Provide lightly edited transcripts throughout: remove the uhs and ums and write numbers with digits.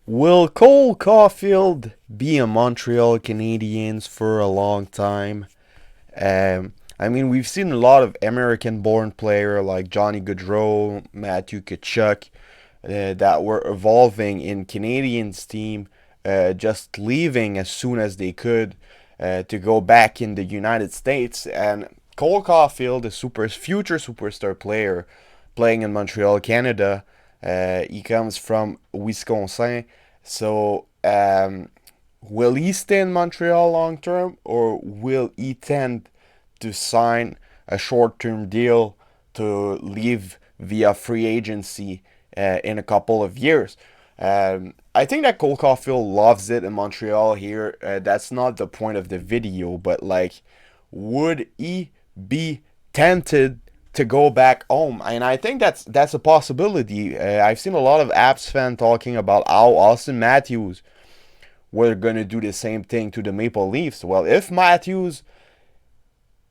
Will Cole Caufield be a Montreal Canadiens for a long time? We've seen a lot of American-born players like Johnny Gaudreau, Matthew Tkachuk, that were evolving in Canadiens team, just leaving as soon as they could to go back in the United States. And Cole Caufield, a future superstar player playing in Montreal, Canada, he comes from Wisconsin. So, will he stay in Montreal long term, or will he tend to sign a short term deal to leave via free agency in a couple of years? I think that Cole Caulfield loves it in Montreal here. That's not the point of the video, but like, would he be tempted to go back home? And I think that's a possibility. I've seen a lot of Habs fans talking about how Austin Matthews were gonna do the same thing to the Maple Leafs. Well, if Matthews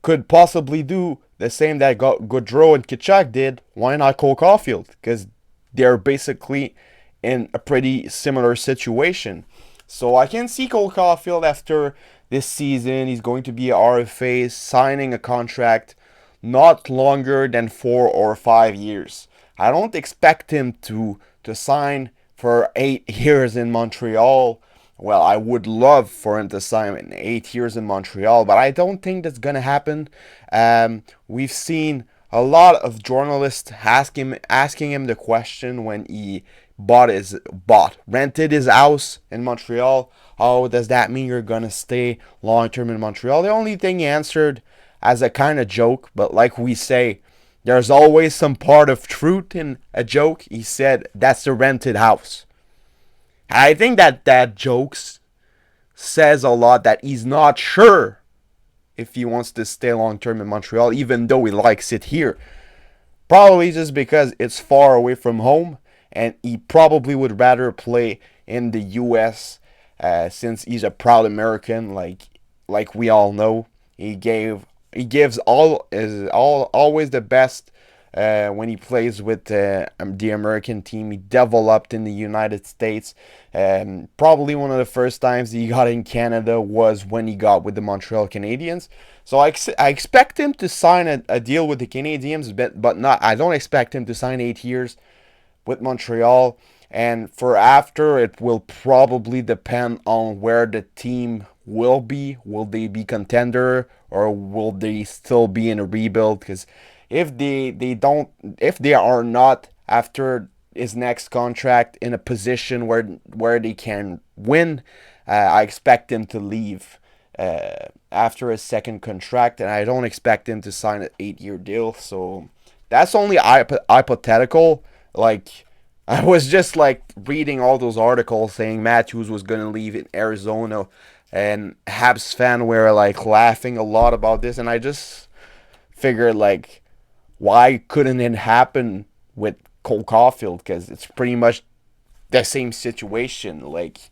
could possibly do the same that Gaudreau and Tkachuk did, why not Cole Caulfield? Because they're basically in a pretty similar situation. So I can see Cole Caulfield after this season. He's going to be a RFA, signing a contract not longer than 4 or 5 years. I don't expect him to sign for 8 years in Montreal. Well, I would love for him to sign in 8 years in Montreal, but I don't think that's gonna happen. We've seen a lot of journalists asking him the question when he rented his house in Montreal. Oh, does that mean you're gonna stay long term in Montreal? The only thing he answered as a kind of joke, but like we say, there's always some part of truth in a joke. He said that's the rented house. I think that jokes says a lot that he's not sure if he wants to stay long term in Montreal, even though he likes it here. Probably just because it's far away from home, and he probably would rather play in the U.S. Since he's a proud American, like we all know. He gives always the best when he plays with the American team. He developed in the United States. Probably one of the first times he got in Canada was when he got with the Montreal Canadiens. So I expect him to sign a deal with the Canadiens, but not. I don't expect him to sign 8 years with Montreal. And for after, it will probably depend on where the team will be. Will they be contender, or will they still be in a rebuild? Because if they are not after his next contract in a position where they can win, I expect him to leave after his second contract, and I don't expect him to sign an 8 year deal. So that's only hypothetical. Like, I was just like reading all those articles saying Matthews was gonna leave in Arizona, and Habs fan were like laughing a lot about this, and I just figured like, why couldn't it happen with Cole Caulfield? Because it's pretty much the same situation. Like,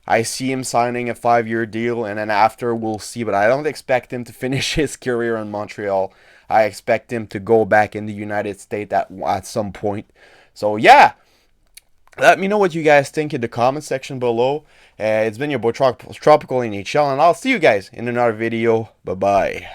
I see him signing a 5 year deal, and then after we'll see. But I don't expect him to finish his career in Montreal. I expect him to go back in the United States at some point. So yeah, let me know what you guys think in the comment section below. It's been your boy Tropical NHL, and I'll see you guys in another video. Bye bye.